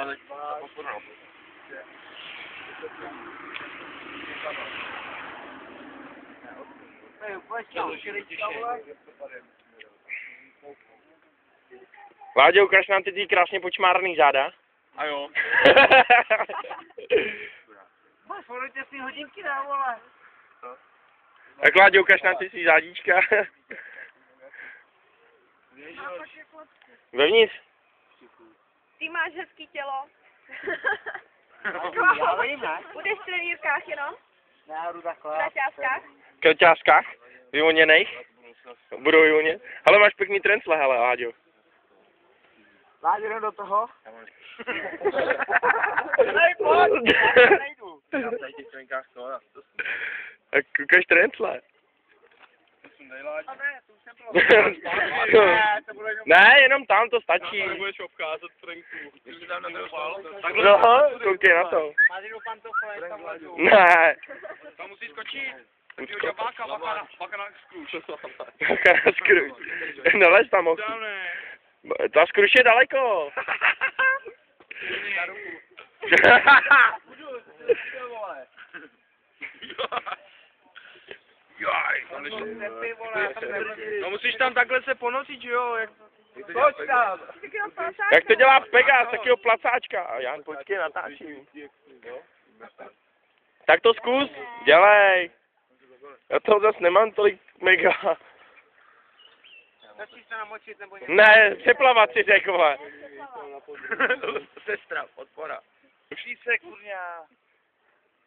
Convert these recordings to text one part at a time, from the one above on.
teď podpornou. Láďo, ukaž nám ty krásně počmárný záda. A jo. Máš těsný hodinky na vole. Tak Láďo, ukaž nám ty svý zádíčka. Vevnitř. Ty máš hezký tělo. Já vím, ne? Budeš v trenýrkách jenom? Já jdu takhle. V kraťáskách? V kraťáskách? Vyvoněných? Budou vyvonět? Ale máš pěkný trencle, hele, Láďo. Láďo, jdem do toho. Já tady těch trenkách to. Tak ukaž trencle. Ne, jenom tam to stačí. Budeš obcházet trenku. Ještě tam na druhou No, koukej na to. Máš jdu pantofle, tam ležu. Ne. Tam musíš skočit. Baka na skruš. Baka na skruš. Nelez tam, mohl. Ta skruš je daleko. Jaj, no musíš tam takhle se ponosit, že jo? Pojď tam. Jak to dělá Pegas, takového placáčka. A já počkej, natáčím. Tak to zkus, dělej. Já toho zase nemám tolik mega. Začíš se namočit nebo něco? Ne, přeplavat si řekl, vole. Sestra, podpora. Uší se, kurňa.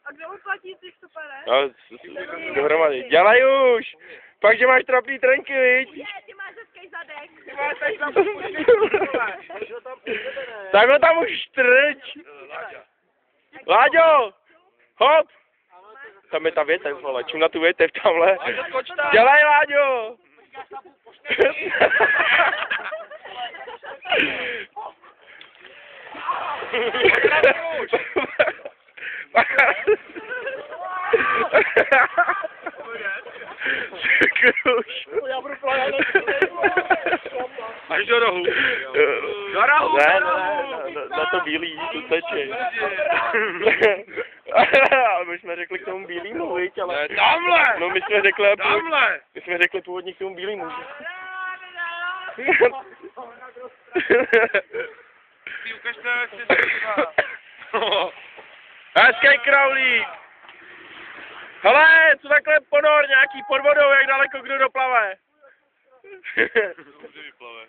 A kdo uplatí ty supere? No, dohromady. Dělej už. Pak, že máš trapný trenky, viď? Je, ty máš hezký zadek. Takhle tam už strč. Láďo, hop. Tam je ta větev, vole, čum na tu větev tamhle. Dělej, Láďo. Já budu plavat. Až do rohu. Do rohu, ne, na to bílý, to teče. Ale my jsme řekli k tomu bílýmu, viď, ale... Ne, tamhle! No my jsme řekli původně k tomu bílýmu. Ty ukaž to, jak se zbývá. Hezký kraulík! Hele, co takhle ponor, nějaký pod vodou, jak daleko kdo doplave? Dobře vyplave.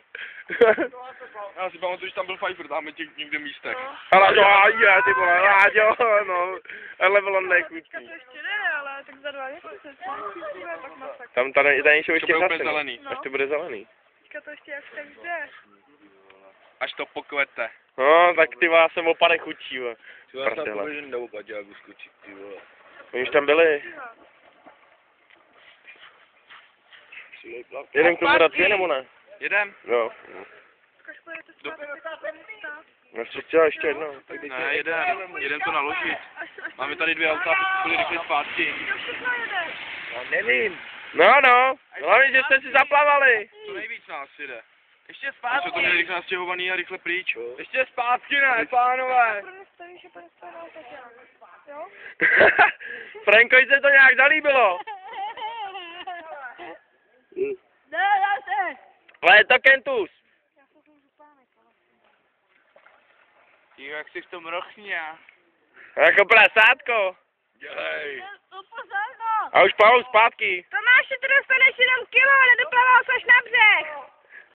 Já si pamatuju, že tam byl Pfeiffer, dáme těch někde místech. Ale to je, ty vole, Láďo, no. Ale bylo nechutí. To ještě ne, ale tak za 2 měsíce. Pak masakr. Tam tady jsou ještě To bude zase, zelený. až to bude zelený. Teďka to ještě jak tak jde. Až to pokvete. No, tak ty vás jsem opade chutí, vole. Já jsem pověděl, nebo paťáku skočit, ty vole. Oni už tam byli. Jedem k tomu dát nebo ne? Jedem? Jo. Ukaž, pojďte spát. Já si chtěla ještě jednou. Ne, jedem to naložit. Máme tady 2 auta, byli rychle zpátky. Kdo všechno jede? Já nevím. No, hlavně, že jste si zaplavali. To nejvíc nás jede. Ještě zpátky. Jsme to měli rychle nastěhovaný a rychle pryč. Ještě zpátky, ne, pánové. Pro mě stojí, že půjde spát na Tatiana. Jo? Frankovi se to nějak zalíbilo. Ne, já se. Ale je to Kentus. Já jsem tu župánek, ale. Jak jsi v tom rochně. Jako prasátko. Dělej. To pozorno. A už plavou zpátky. To